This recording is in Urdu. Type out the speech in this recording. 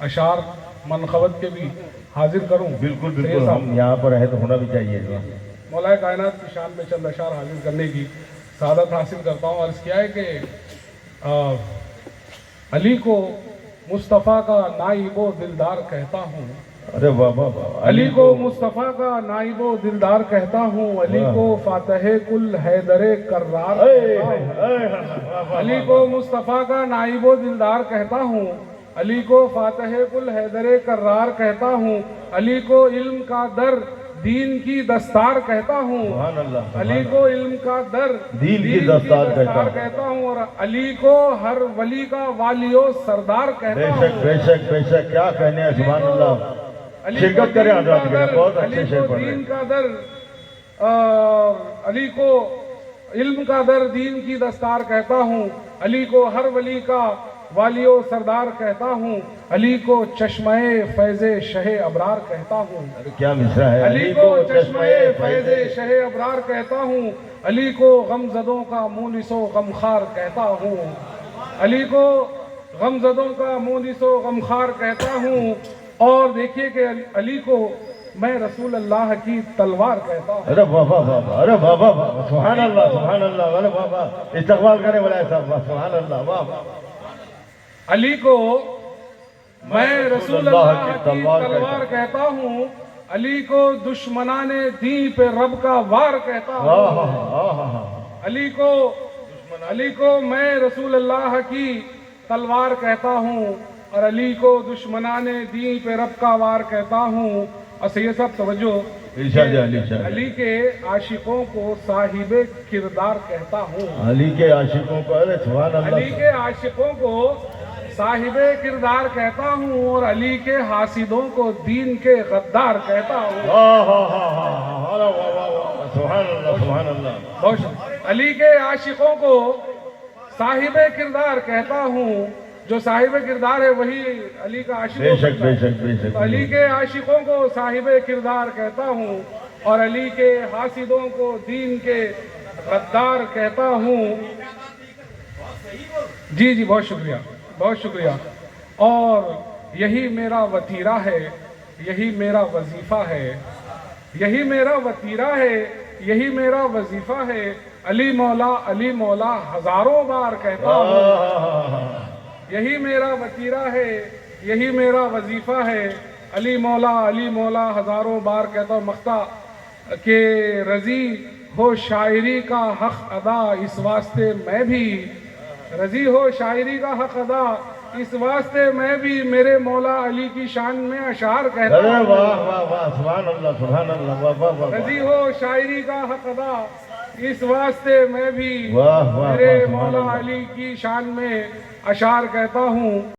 اشعار منقبت کے بھی حاضر کروں؟ بالکل بالکل، ہم یہاں پر ہے تو ہونا بھی چاہیے. مولا کائنات کی شان میں چند اشعار حاضر کرنے کی سعادت حاصل کرتا ہوں. عرض کیا ہے کہ علی کو مصطفیٰ کا نائب و دلدار کہتا ہوں. ارے واہ واہ واہ، علی کو مصطفیٰ کا نائب و دلدار کہتا ہوں. علی کو فاتح کل حیدر کرار کہتا ہوں. علی کو مصطفیٰ کا نائب و دلدار کہتا ہوں. علی کو فاتح کل حیدر کرار کہتا ہوں. علی کو علم کا در دین کی دستار کہتا ہوں. سبحان اللہ. علی کو علم کا در دین کی دستار کہتا ہوں. اور علی کو ہر ولی کا والی و سردار کہتا ہوں. بے شک بے شک بے شک، کیا کہنے ہیں. سبحان اللہ. شرکت کریں حضرات کے لیے، بہت اچھے شعر پڑھ رہے ہیں. دین کا در علی کو علم کا در دین کی دستار کہتا ہوں. علی کو ہر ولی کا والی و سردار کہتا ہوں. علی کو چشمہ فیض شہ ابرار کہتا ہوں. کیا مصرع ہے. علی کو چشمہ فیض شہ ابرار کہتا ہوں. علی کو غمزدوں کا مونس و غمخار کہتا ہوں. علی کو غمزدوں کا مونس و غمخار کہتا ہوں. اور دیکھیے کہ علی کو میں رسول اللہ کی تلوار کہتا ہوں. ارے واہ واہ واہ، ارے واہ واہ واہ، سبحان اللہ سبحان اللہ. ارے واہ واہ، استقبال کریں بڑا صاحب. سبحان اللہ. واہ واہ. علی کو میں رسول اللہ کی تلوار کہتا ہوں. علی کو دشمنان دین پہ رب کا وار کہتا ہوں. علی کو میں رسول اللہ کی تلوار کہتا ہوں. اور علی کو دشمنان دین پہ رب کا وار کہتا ہوں. اور سید صاحب توجہ، علی کے عاشقوں کو صاحب کردار کہتا ہوں. علی کے عاشقوں کو، ارے سبحان اللہ. علی کے عاشقوں کو صاحب کردار کہتا ہوں. اور علی کے حاسدوں کو دین کے غدار کہتا ہوں. سبحان اللہ سبحان اللہ. علی کے عاشقوں کو صاحب کردار کہتا ہوں. جو صاحب کردار ہے وہی علی کا عاشق بے شک بے شک بے شک. علی کے عاشقوں کو صاحب کردار کہتا ہوں. اور علی کے حاسدوں کو دین کے غدار کہتا ہوں. جی جی، بہت شکریہ بہت شکریہ. اور یہی میرا وتیرہ ہے، یہی میرا وظیفہ ہے. یہی میرا وتیرہ ہے، یہی میرا وظیفہ ہے. علی مولا ہزاروں بار کہتا ہوں. یہی میرا وتیرہ ہے، یہی میرا وظیفہ ہے. علی مولا ہزاروں بار کہتا ہوں. مختہ کہ رضی ہو شاعری کا حق ادا، اس واسطے میں بھی رضی ہو شاعری کا حق ادا، اس واسطے میں بھی میرے مولا علی کی شان میں اشعار کہتا ہوں. واہ واہ واہ، سبحان اللہ سبحان اللہ. واہ واہ واہ. رضی ہو شاعری کا حق ادا، اس واسطے میں بھی واہ واہ میرے واہ، مولا علی کی شان میں اشعار کہتا ہوں.